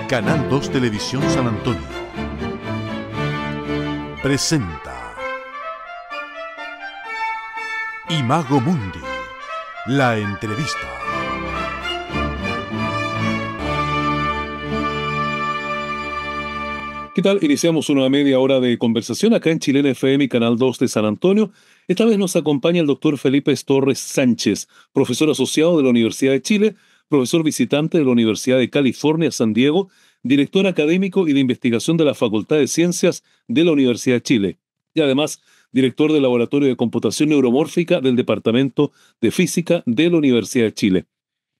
Canal 2 Televisión San Antonio presenta Imago Mundi, la entrevista. ¿Qué tal? Iniciamos una media hora de conversación acá en Chilena FM y Canal 2 de San Antonio. Esta vez nos acompaña el doctor Felipe Torres Sánchez, profesor asociado de la Universidad de Chile, profesor visitante de la Universidad de California, San Diego, director académico y de investigación de la Facultad de Ciencias de la Universidad de Chile, y además director del Laboratorio de Computación Neuromórfica del Departamento de Física de la Universidad de Chile.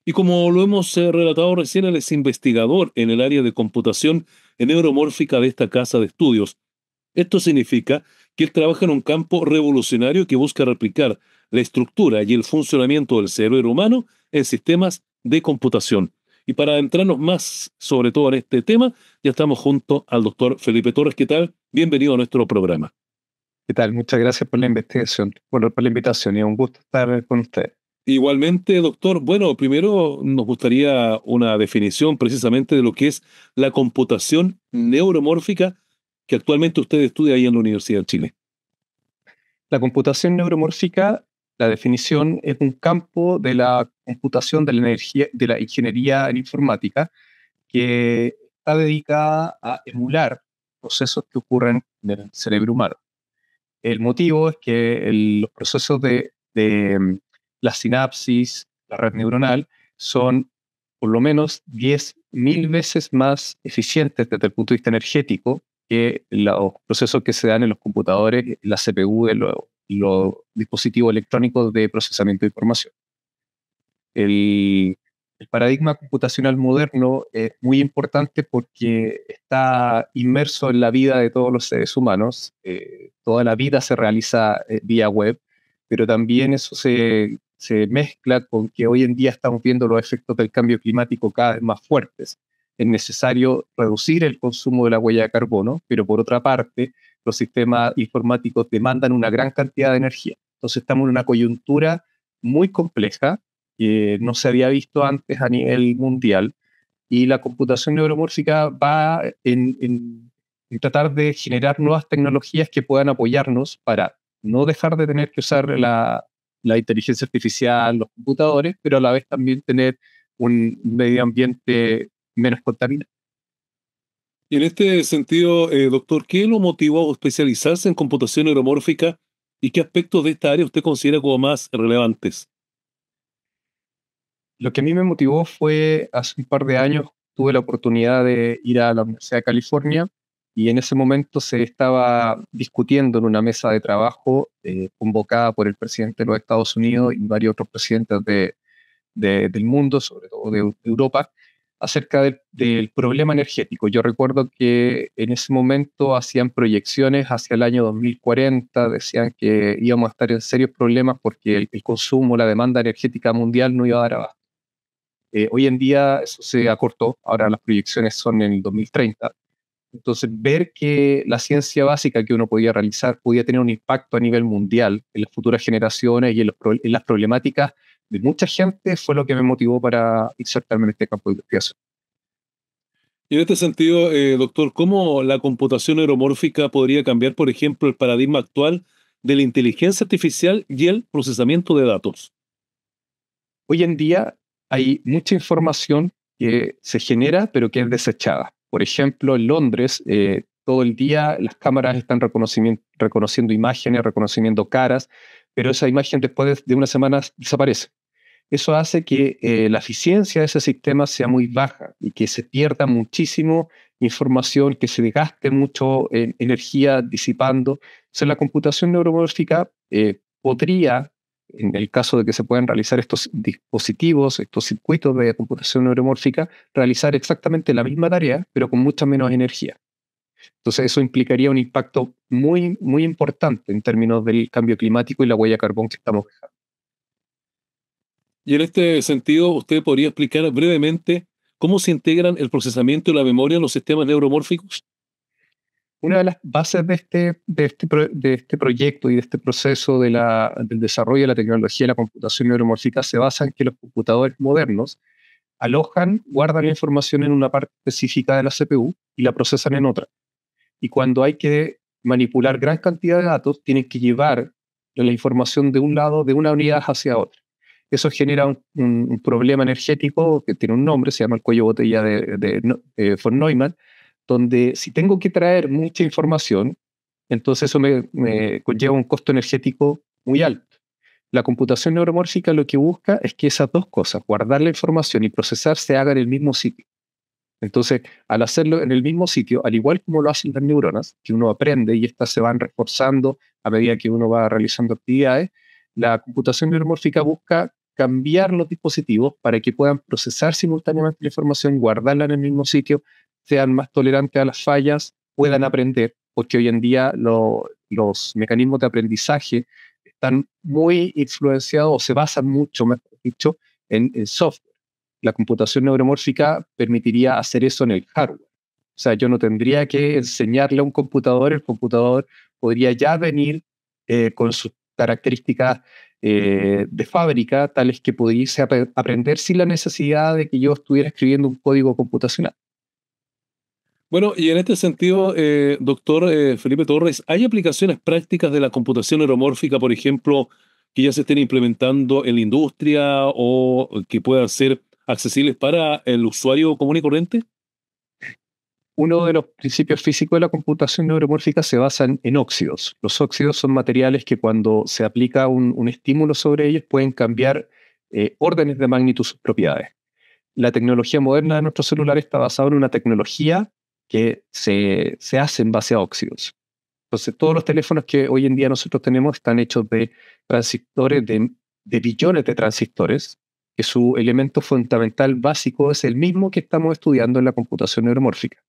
Y como lo hemos relatado recién, él es investigador en el área de computación neuromórfica de esta casa de estudios. Esto significa que él trabaja en un campo revolucionario que busca replicar la estructura y el funcionamiento del cerebro humano en sistemas de computación. Y para adentrarnos más sobre todo en este tema, ya estamos junto al doctor Felipe Torres. ¿Qué tal? Bienvenido a nuestro programa. ¿Qué tal? Muchas gracias por la investigación, por la invitación, y es un gusto estar con usted. Igualmente, doctor, bueno, primero nos gustaría una definición precisamente de lo que es la computación neuromórfica que actualmente usted estudia ahí en la Universidad de Chile. La computación neuromórfica, la definición, es un campo de la computación de la energía, de la ingeniería en informática, que está dedicada a emular procesos que ocurren en el cerebro humano. El motivo es que los procesos de la sinapsis, la red neuronal, son por lo menos 10.000 veces más eficientes desde el punto de vista energético que los procesos que se dan en los computadores, la CPU, los dispositivos electrónicos de procesamiento de información. El paradigma computacional moderno es muy importante porque está inmerso en la vida de todos los seres humanos. Toda la vida se realiza vía web, pero también eso se mezcla con que hoy en día estamos viendo los efectos del cambio climático cada vez más fuertes. Es necesario reducir el consumo de la huella de carbono, pero por otra parte, los sistemas informáticos demandan una gran cantidad de energía. Entonces estamos en una coyuntura muy compleja que no se había visto antes a nivel mundial, y la computación neuromórfica va en tratar de generar nuevas tecnologías que puedan apoyarnos para no dejar de tener que usar la inteligencia artificial, los computadores, pero a la vez también tener un medio ambiente menos contaminado. Y en este sentido, doctor, ¿qué lo motivó a especializarse en computación neuromórfica y qué aspectos de esta área usted considera como más relevantes? Lo que a mí me motivó fue, hace un par de años, tuve la oportunidad de ir a la Universidad de California, y en ese momento se estaba discutiendo en una mesa de trabajo convocada por el presidente de los Estados Unidos y varios otros presidentes del mundo, sobre todo de Europa, acerca del problema energético. Yo recuerdo que en ese momento hacían proyecciones hacia el año 2040, decían que íbamos a estar en serios problemas porque el consumo, la demanda energética mundial no iba a dar abasto. Hoy en día eso se acortó, ahora las proyecciones son en el 2030. Entonces, ver que la ciencia básica que uno podía realizar podía tener un impacto a nivel mundial en las futuras generaciones y en las problemáticas de mucha gente fue lo que me motivó para insertarme en este campo de investigación. Y en este sentido, doctor, ¿cómo la computación neuromórfica podría cambiar, por ejemplo, el paradigma actual de la inteligencia artificial y el procesamiento de datos? Hoy en día hay mucha información que se genera pero que es desechada. Por ejemplo, en Londres, todo el día las cámaras están reconociendo imágenes, reconociendo caras, pero esa imagen después de unas semanas desaparece. Eso hace que la eficiencia de ese sistema sea muy baja y que se pierda muchísimo información, que se desgaste mucho energía disipando. Entonces, la computación neuromórfica podría, en el caso de que se puedan realizar estos dispositivos, estos circuitos de computación neuromórfica, realizar exactamente la misma tarea, pero con mucha menos energía. Entonces, eso implicaría un impacto muy, muy importante en términos del cambio climático y la huella de carbón que estamos dejando. Y en este sentido, ¿usted podría explicar brevemente cómo se integran el procesamiento y la memoria en los sistemas neuromórficos? Una de las bases de este proyecto y de este proceso del desarrollo de la tecnología de la computación neuromórfica se basa en que los computadores modernos alojan, guardan la información en una parte específica de la CPU y la procesan en otra. Y cuando hay que manipular gran cantidad de datos, tienen que llevar la información de un lado, de una unidad hacia otra. Eso genera un problema energético que tiene un nombre, se llama el cuello de botella von Neumann, donde si tengo que traer mucha información, entonces eso me conlleva un costo energético muy alto. La computación neuromórfica lo que busca es que esas dos cosas, guardar la información y procesar, se hagan en el mismo sitio. Entonces, al hacerlo en el mismo sitio, al igual como lo hacen las neuronas, que uno aprende y estas se van reforzando a medida que uno va realizando actividades, la computación neuromórfica busca cambiar los dispositivos para que puedan procesar simultáneamente la información, guardarla en el mismo sitio, sean más tolerantes a las fallas, puedan aprender, porque hoy en día los mecanismos de aprendizaje están muy influenciados o se basan mucho, mejor dicho, en software. La computación neuromórfica permitiría hacer eso en el hardware. O sea, yo no tendría que enseñarle a un computador, el computador podría ya venir con sus características de fábrica, tales que pudiese aprender sin la necesidad de que yo estuviera escribiendo un código computacional. Bueno, y en este sentido, doctor Felipe Torres, ¿hay aplicaciones prácticas de la computación neuromórfica, por ejemplo, que ya se estén implementando en la industria o que puedan ser accesibles para el usuario común y corriente? Uno de los principios físicos de la computación neuromórfica se basa en óxidos. Los óxidos son materiales que cuando se aplica un estímulo sobre ellos pueden cambiar órdenes de magnitud sus propiedades. La tecnología moderna de nuestros celulares está basada en una tecnología que se hace en base a óxidos. Entonces, todos los teléfonos que hoy en día nosotros tenemos están hechos de transistores, de billones de transistores, que su elemento fundamental básico es el mismo que estamos estudiando en la computación neuromórfica.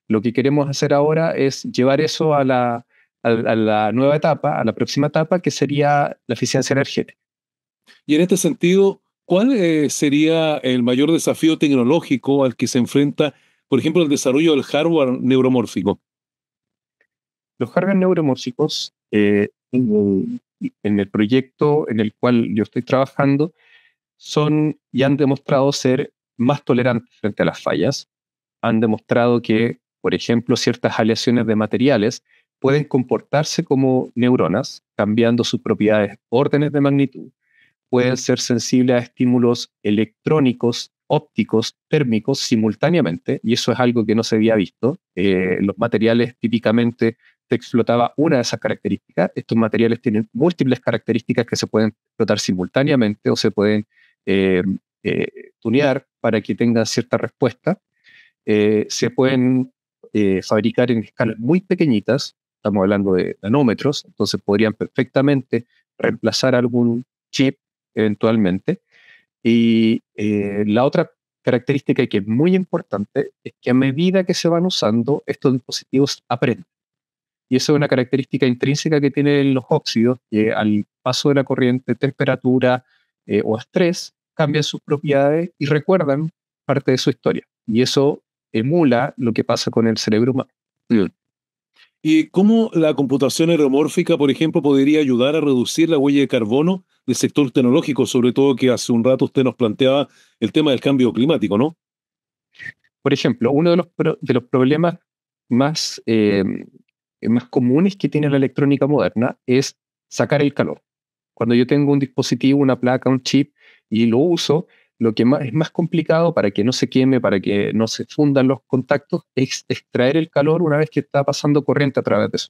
Lo que queremos hacer ahora es llevar eso a la nueva etapa, a la próxima etapa, que sería la eficiencia energética. Y en este sentido, ¿cuál sería el mayor desafío tecnológico al que se enfrenta, por ejemplo, el desarrollo del hardware neuromórfico? Los hardware neuromórficos, en el proyecto en el cual yo estoy trabajando, son y han demostrado ser más tolerantes frente a las fallas. Han demostrado que, por ejemplo, ciertas aleaciones de materiales pueden comportarse como neuronas, cambiando sus propiedades, órdenes de magnitud. Pueden ser sensibles a estímulos electrónicos, ópticos, térmicos simultáneamente, y eso es algo que no se había visto. Los materiales típicamente se explotaba una de esas características. Estos materiales tienen múltiples características que se pueden explotar simultáneamente o se pueden tunear para que tengan cierta respuesta. Se pueden fabricar en escalas muy pequeñitas, estamos hablando de nanómetros, entonces podrían perfectamente reemplazar algún chip eventualmente. Y la otra característica que es muy importante es que a medida que se van usando, estos dispositivos aprenden. Y eso es una característica intrínseca que tienen los óxidos, que al paso de la corriente, temperatura o estrés, cambian sus propiedades y recuerdan parte de su historia. Y eso emula lo que pasa con el cerebro humano. ¿Y cómo la computación neuromórfica, por ejemplo, podría ayudar a reducir la huella de carbono del sector tecnológico, sobre todo que hace un rato usted nos planteaba el tema del cambio climático, ¿no? Por ejemplo, uno de los problemas más comunes que tiene la electrónica moderna es sacar el calor. Cuando yo tengo un dispositivo, una placa, un chip, y lo uso, lo que es más complicado para que no se queme, para que no se fundan los contactos, es extraer el calor una vez que está pasando corriente a través de eso.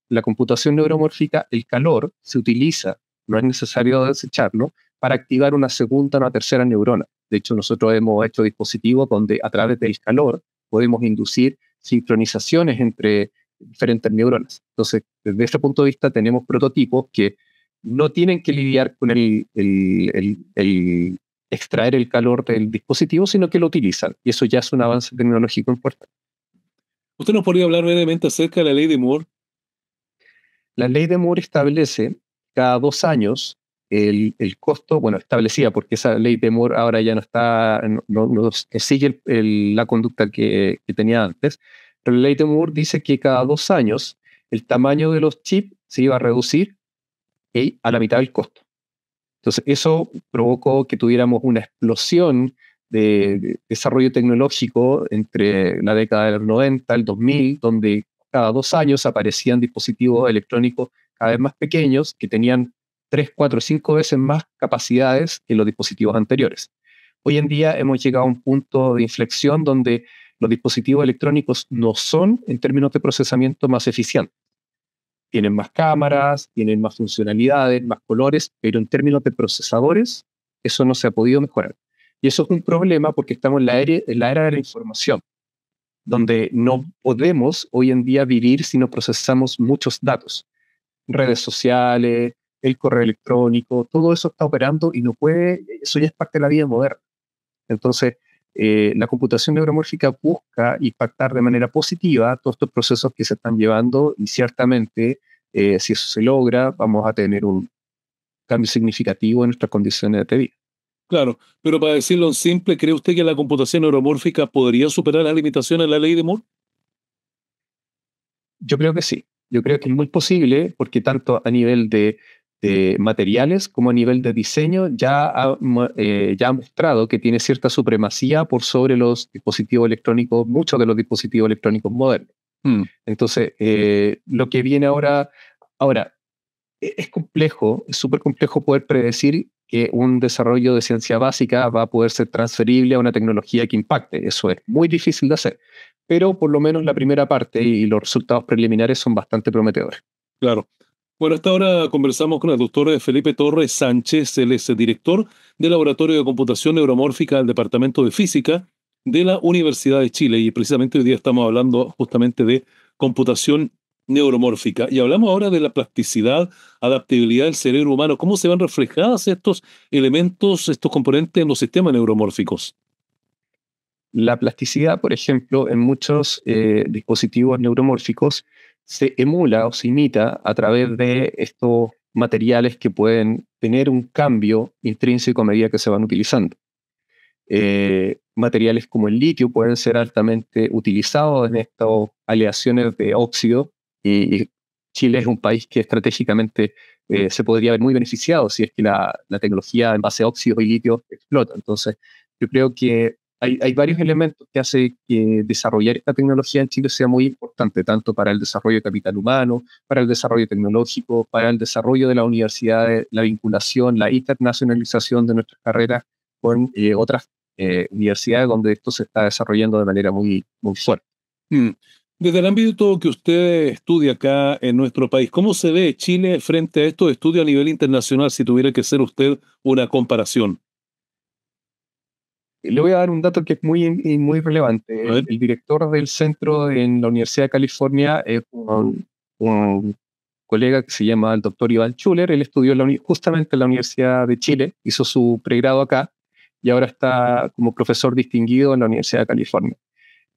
La computación neuromórfica, el calor se utiliza, no es necesario desecharlo, para activar una segunda o una tercera neurona. De hecho, nosotros hemos hecho dispositivos donde a través del calor podemos inducir sincronizaciones entre diferentes neuronas. Entonces, desde ese punto de vista, tenemos prototipos que no tienen que lidiar con el extraer el calor del dispositivo, sino que lo utilizan. Y eso ya es un avance tecnológico importante. ¿Usted nos podría hablar brevemente acerca de la ley de Moore? La ley de Moore establece cada 2 años el costo, bueno, establecía, porque esa ley de Moore ahora ya no está, no sigue la conducta que tenía antes, pero la ley de Moore dice que cada 2 años el tamaño de los chips se iba a reducir a la mitad del costo. Entonces, eso provocó que tuviéramos una explosión de desarrollo tecnológico entre la década del 90 y el 2000, donde cada 2 años aparecían dispositivos electrónicos cada vez más pequeños que tenían 3, 4, 5 veces más capacidades que los dispositivos anteriores. Hoy en día hemos llegado a un punto de inflexión donde los dispositivos electrónicos no son, en términos de procesamiento, más eficientes. Tienen más cámaras, tienen más funcionalidades, más colores, pero en términos de procesadores, eso no se ha podido mejorar. Y eso es un problema porque estamos en la era de la información, donde no podemos hoy en día vivir si no procesamos muchos datos. Redes sociales, el correo electrónico, todo eso está operando y no puede, eso ya es parte de la vida moderna. Entonces, la computación neuromórfica busca impactar de manera positiva todos estos procesos que se están llevando y ciertamente, si eso se logra, vamos a tener un cambio significativo en nuestras condiciones de vida. Claro, pero para decirlo en simple, ¿cree usted que la computación neuromórfica podría superar las limitaciones de la ley de Moore? Yo creo que sí. Yo creo que es muy posible porque tanto a nivel de materiales como a nivel de diseño ya ha mostrado que tiene cierta supremacía por sobre los dispositivos electrónicos, muchos de los dispositivos electrónicos modernos. Entonces, lo que viene ahora, es complejo, es súper complejo poder predecir que un desarrollo de ciencia básica va a poder ser transferible a una tecnología que impacte. Eso es muy difícil de hacer, pero por lo menos la primera parte y los resultados preliminares son bastante prometedores. Claro. Bueno, hasta ahora conversamos con el doctor Felipe Torres Sánchez, él es el director del Laboratorio de Computación Neuromórfica del Departamento de Física de la Universidad de Chile, y precisamente hoy día estamos hablando justamente de computación neuromórfica. Y hablamos ahora de la plasticidad, adaptabilidad del cerebro humano. ¿Cómo se van reflejadas estos elementos, estos componentes en los sistemas neuromórficos? La plasticidad, por ejemplo, en muchos dispositivos neuromórficos se emula o se imita a través de estos materiales que pueden tener un cambio intrínseco a medida que se van utilizando. Materiales como el litio pueden ser altamente utilizados en estas aleaciones de óxido, y Chile es un país que estratégicamente se podría ver muy beneficiado si es que la tecnología en base a óxido y litio explota. Entonces, yo creo que hay varios elementos que hacen que desarrollar esta tecnología en Chile sea muy importante, tanto para el desarrollo de capital humano, para el desarrollo tecnológico, para el desarrollo de las universidades, la vinculación, la internacionalización de nuestras carreras con otras universidades donde esto se está desarrollando de manera muy, muy fuerte. Mm. Desde el ámbito que usted estudia acá en nuestro país, ¿cómo se ve Chile frente a estos estudios a nivel internacional, si tuviera que hacer usted una comparación? Le voy a dar un dato que es muy, muy A relevante. ver. El director del centro en la Universidad de California es un colega que se llama el doctor Iván Schuller. Él estudió justamente en la Universidad de Chile, hizo su pregrado acá y ahora está como profesor distinguido en la Universidad de California.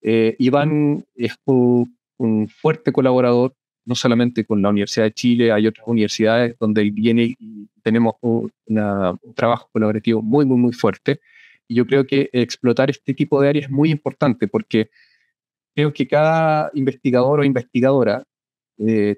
Iván es un fuerte colaborador, no solamente con la Universidad de Chile, hay otras universidades donde él viene y tenemos un trabajo colaborativo muy, muy, muy fuerte. Y yo creo que explotar este tipo de áreas es muy importante porque creo que cada investigador o investigadora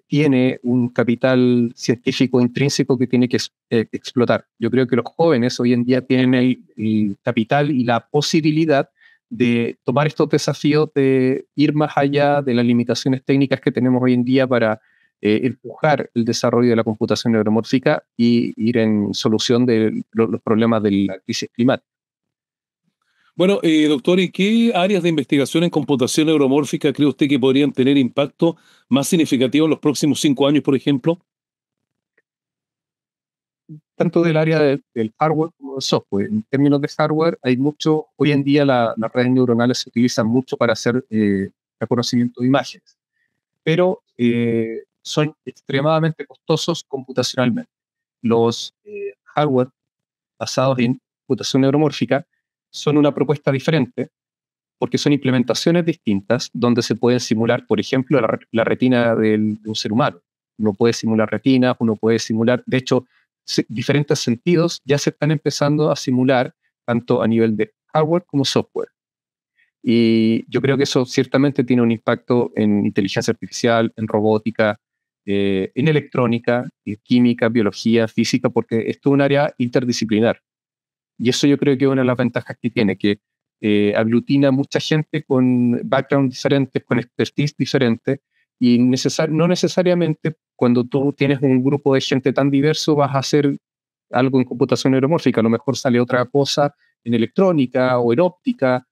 tiene un capital científico intrínseco que tiene que explotar. Yo creo que los jóvenes hoy en día tienen el capital y la posibilidad de tomar estos desafíos, de ir más allá de las limitaciones técnicas que tenemos hoy en día para empujar el desarrollo de la computación neuromórfica y ir en solución de los problemas de la crisis climática. Bueno, doctor, ¿y qué áreas de investigación en computación neuromórfica cree usted que podrían tener impacto más significativo en los próximos 5 años, por ejemplo? Tanto del área del hardware como del software. En términos de hardware, hay mucho, hoy en día las redes neuronales se utilizan mucho para hacer reconocimiento de imágenes, pero son extremadamente costosos computacionalmente. Los hardware basados en computación neuromórfica son una propuesta diferente porque son implementaciones distintas donde se puede simular, por ejemplo, la retina de un ser humano. Uno puede simular retinas, uno puede simular, de hecho, diferentes sentidos ya se están empezando a simular tanto a nivel de hardware como software. Y yo creo que eso ciertamente tiene un impacto en inteligencia artificial, en robótica, en electrónica, en química, biología, física, porque esto es un área interdisciplinar. Y eso yo creo que es una de las ventajas que tiene, que aglutina mucha gente con background diferentes, con expertise diferente, y no necesariamente cuando tú tienes un grupo de gente tan diverso vas a hacer algo en computación neuromórfica, a lo mejor sale otra cosa en electrónica o en óptica,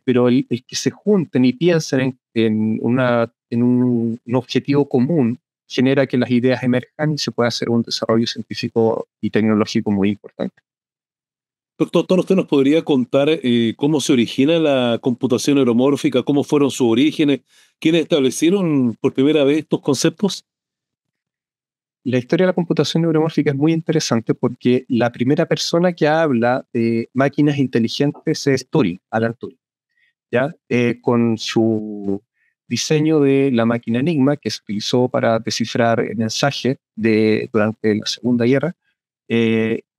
pero el que se junten y piensen en un objetivo común genera que las ideas emerjan y se pueda hacer un desarrollo científico y tecnológico muy importante. Doctor, ¿usted nos podría contar cómo se origina la computación neuromórfica, cómo fueron sus orígenes, quiénes establecieron por primera vez estos conceptos? La historia de la computación neuromórfica es muy interesante porque la primera persona que habla de máquinas inteligentes es Turing, Alan Turing, ¿ya? Con su diseño de la máquina Enigma, que se utilizó para descifrar mensajes durante la Segunda Guerra,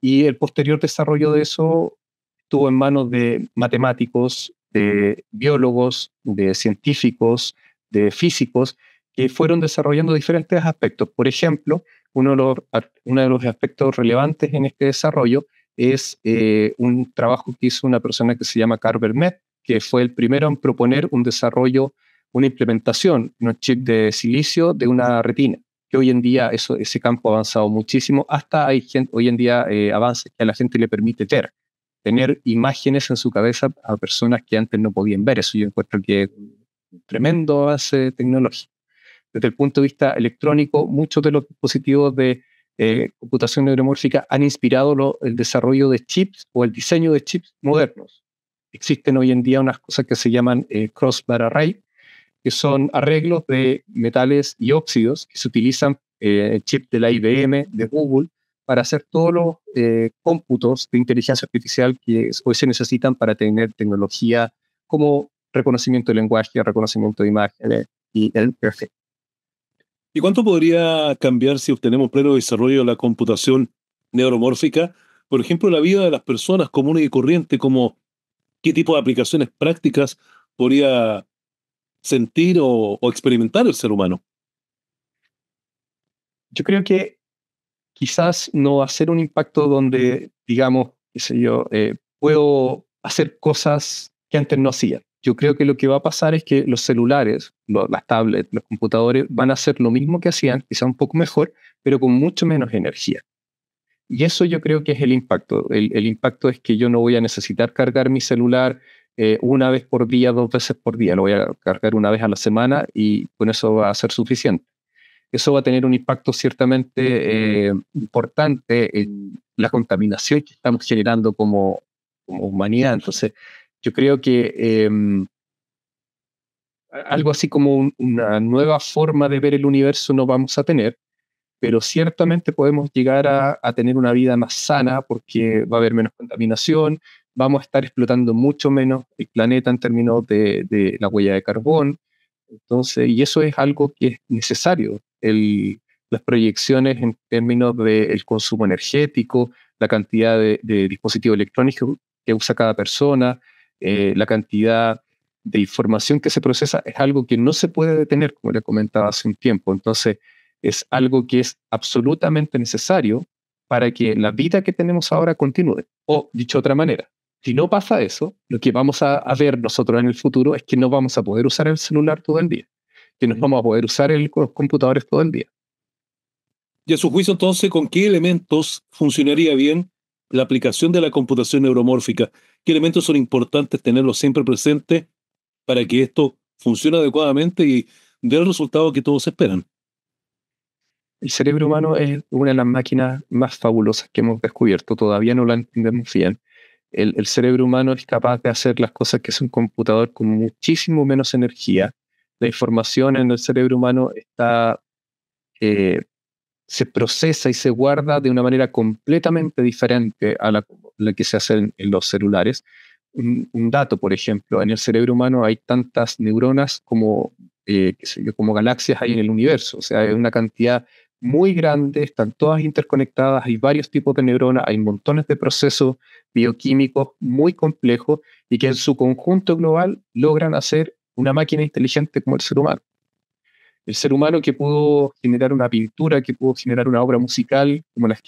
y el posterior desarrollo de eso estuvo en manos de matemáticos, de biólogos, de científicos, de físicos, que fueron desarrollando diferentes aspectos. Por ejemplo, uno de los aspectos relevantes en este desarrollo es un trabajo que hizo una persona que se llama Carver Mead, que fue el primero en proponer un desarrollo, una implementación, un chip de silicio de una retina, que hoy en día ese campo ha avanzado muchísimo, hasta hay hoy en día avances que a la gente le permite tener imágenes en su cabeza a personas que antes no podían ver. Eso yo encuentro que es un tremendo avance tecnológico. Desde el punto de vista electrónico, muchos de los dispositivos de computación neuromórfica han inspirado el desarrollo de chips o el diseño de chips modernos. Existen hoy en día unas cosas que se llaman crossbar array, que son arreglos de metales y óxidos que se utilizan chips de la IBM, de Google, para hacer todos los cómputos de inteligencia artificial que hoy se necesitan para tener tecnología como reconocimiento de lenguaje, reconocimiento de imágenes y el perfecto. ¿Y cuánto podría cambiar si obtenemos pleno desarrollo de la computación neuromórfica? Por ejemplo, la vida de las personas comunes y corrientes, como qué tipo de aplicaciones prácticas podría sentir o experimentar el ser humano. Yo creo que quizás no hacer un impacto donde, digamos, qué sé yo, puedo hacer cosas que antes no hacía. Yo creo que lo que va a pasar es que los celulares, las tablets, los computadores van a hacer lo mismo que hacían, quizá un poco mejor, pero con mucho menos energía. Y eso yo creo que es el impacto. El impacto es que yo no voy a necesitar cargar mi celular una vez por día, 2 veces por día. Lo voy a cargar una vez a la semana y con eso va a ser suficiente. Eso va a tener un impacto ciertamente importante en la contaminación que estamos generando como humanidad. Entonces, yo creo que algo así como una nueva forma de ver el universo no vamos a tener, pero ciertamente podemos llegar a tener una vida más sana porque va a haber menos contaminación, vamos a estar explotando mucho menos el planeta en términos de la huella de carbón. Entonces, y eso es algo que es necesario. Las proyecciones en términos del consumo energético, la cantidad de dispositivos electrónicos que usa cada persona, la cantidad de información que se procesa, es algo que no se puede detener, como le comentaba hace un tiempo. Entonces, es algo que es absolutamente necesario para que la vida que tenemos ahora continúe. O, dicho de otra manera, si no pasa eso, lo que vamos a ver nosotros en el futuro es que no vamos a poder usar el celular todo el día, que no vamos a poder usar los computadores todo el día. Y a su juicio, entonces, ¿con qué elementos funcionaría bien la aplicación de la computación neuromórfica? ¿Qué elementos son importantes tenerlos siempre presentes para que esto funcione adecuadamente y dé el resultado que todos esperan? El cerebro humano es una de las máquinas más fabulosas que hemos descubierto. Todavía no la entendemos bien. El cerebro humano es capaz de hacer las cosas que es un computador con muchísimo menos energía. La información en el cerebro humano se procesa y se guarda de una manera completamente diferente a la que se hace en los celulares. Un dato, por ejemplo, en el cerebro humano hay tantas neuronas qué sé yo, como galaxias hay en el universo. O sea, hay una cantidad muy grande, están todas interconectadas, hay varios tipos de neuronas, hay montones de procesos bioquímicos muy complejos y que en su conjunto global logran hacer una máquina inteligente como el ser humano. El ser humano que pudo generar una pintura, que pudo generar una obra musical, como los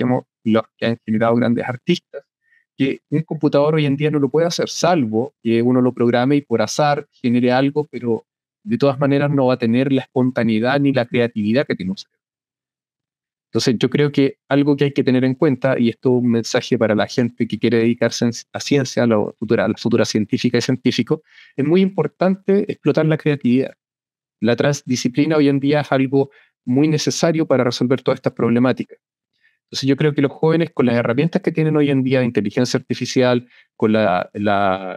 que han generado grandes artistas, que un computador hoy en día no lo puede hacer, salvo que uno lo programe y por azar genere algo, pero de todas maneras no va a tener la espontaneidad ni la creatividad que tiene un cerebro. Entonces yo creo que algo que hay que tener en cuenta, y esto es un mensaje para la gente que quiere dedicarse a ciencia, a la futura científica y científico, es muy importante explotar la creatividad. La transdisciplina hoy en día es algo muy necesario para resolver todas estas problemáticas. Entonces yo creo que los jóvenes, con las herramientas que tienen hoy en día de inteligencia artificial, con la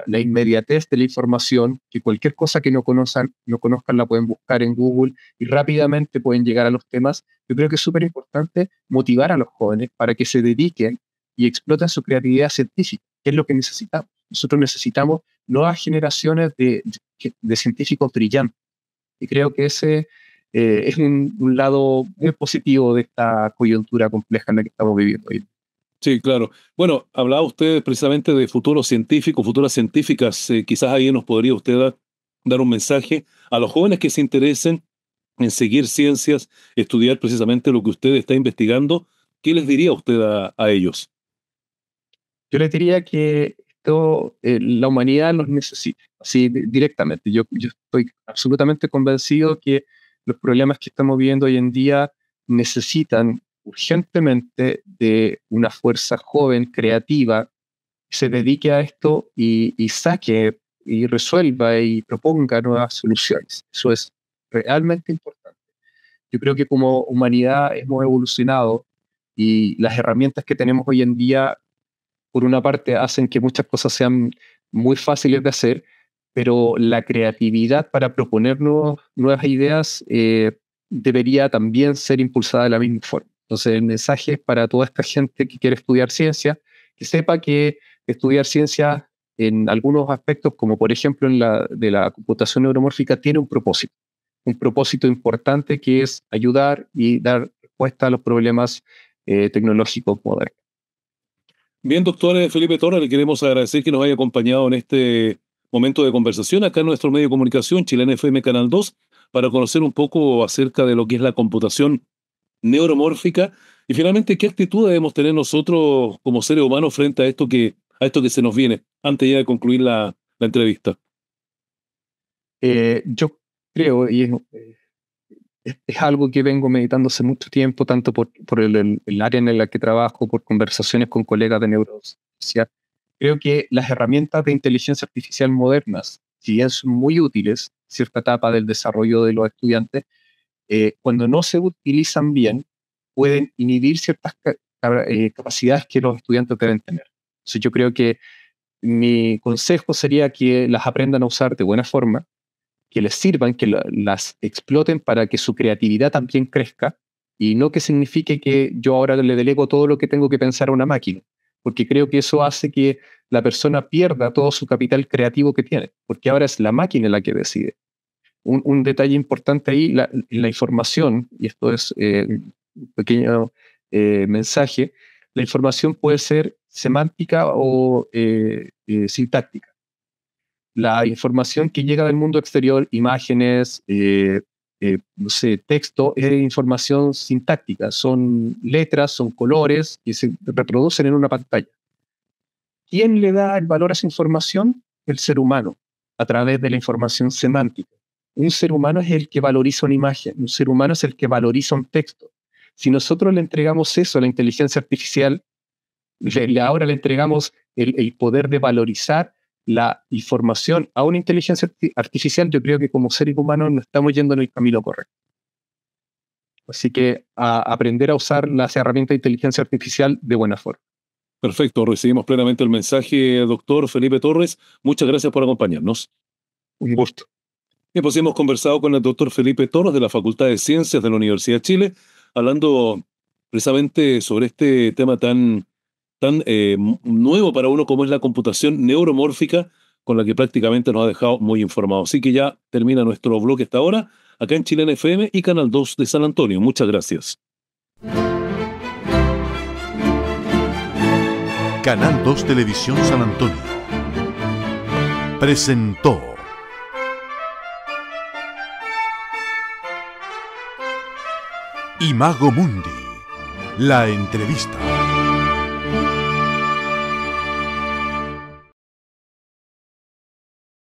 inmediatez de la información, que cualquier cosa que no conozcan la pueden buscar en Google y rápidamente pueden llegar a los temas, yo creo que es súper importante motivar a los jóvenes para que se dediquen y exploten su creatividad científica, que es lo que necesitamos. Nosotros necesitamos nuevas generaciones de científicos brillantes. Y creo que ese es un lado muy positivo de esta coyuntura compleja en la que estamos viviendo hoy. Sí, claro. Bueno, hablaba usted precisamente de futuros científicos, futuras científicas. Quizás ahí nos podría usted dar un mensaje a los jóvenes que se interesen en seguir ciencias, estudiar precisamente lo que usted está investigando. ¿Qué les diría usted a ellos? Yo les diría que la humanidad los necesita, así directamente. Yo estoy absolutamente convencido que los problemas que estamos viendo hoy en día necesitan urgentemente de una fuerza joven, creativa, que se dedique a esto y saque y resuelva y proponga nuevas soluciones. Eso es realmente importante. Yo creo que como humanidad hemos evolucionado y las herramientas que tenemos hoy en día, por una parte, hacen que muchas cosas sean muy fáciles de hacer, pero la creatividad para proponer nuevas ideas debería también ser impulsada de la misma forma. Entonces, el mensaje es para toda esta gente que quiere estudiar ciencia, que sepa que estudiar ciencia en algunos aspectos, como por ejemplo de la computación neuromórfica, tiene un propósito importante que es ayudar y dar respuesta a los problemas tecnológicos modernos. Bien, doctor Felipe Torres, le queremos agradecer que nos haya acompañado en este momento de conversación acá en nuestro medio de comunicación, Chilena FM Canal 2, para conocer un poco acerca de lo que es la computación neuromórfica y finalmente qué actitud debemos tener nosotros como seres humanos frente a esto que se nos viene, antes ya de concluir la entrevista. Yo creo, y es algo que vengo meditando hace mucho tiempo, tanto por el área en la que trabajo, por conversaciones con colegas de neurociencia. Creo que las herramientas de inteligencia artificial modernas, si bien son muy útiles en cierta etapa del desarrollo de los estudiantes, cuando no se utilizan bien, pueden inhibir ciertas capacidades que los estudiantes deben tener. Entonces yo creo que mi consejo sería que las aprendan a usar de buena forma, que les sirvan, que las exploten para que su creatividad también crezca, y no que signifique que yo ahora le delego todo lo que tengo que pensar a una máquina, porque creo que eso hace que la persona pierda todo su capital creativo que tiene, porque ahora es la máquina la que decide. Un detalle importante ahí, la información, y esto es un pequeño mensaje, la información puede ser semántica o sintáctica. La información que llega del mundo exterior, imágenes, no sé, texto, es información sintáctica, son letras, son colores que se reproducen en una pantalla. ¿Quién le da el valor a esa información? El ser humano, a través de la información semántica. Un ser humano es el que valoriza una imagen, un ser humano es el que valoriza un texto. Si nosotros le entregamos eso a la inteligencia artificial, ahora le entregamos el poder de valorizar la información a una inteligencia artificial, yo creo que como seres humanos no estamos yendo en el camino correcto. Así que aprender a usar las herramientas de inteligencia artificial de buena forma. Perfecto, recibimos plenamente el mensaje, doctor Felipe Torres. Muchas gracias por acompañarnos. Un gusto. Bien, pues hemos conversado con el doctor Felipe Torres de la Facultad de Ciencias de la Universidad de Chile, hablando precisamente sobre este tema tan nuevo para uno como es la computación neuromórfica, con la que prácticamente nos ha dejado muy informados. Así que ya termina nuestro bloque esta hora, acá en Chilena FM y Canal 2 de San Antonio. Muchas gracias. Canal 2 Televisión San Antonio presentó Imago Mundi, la entrevista.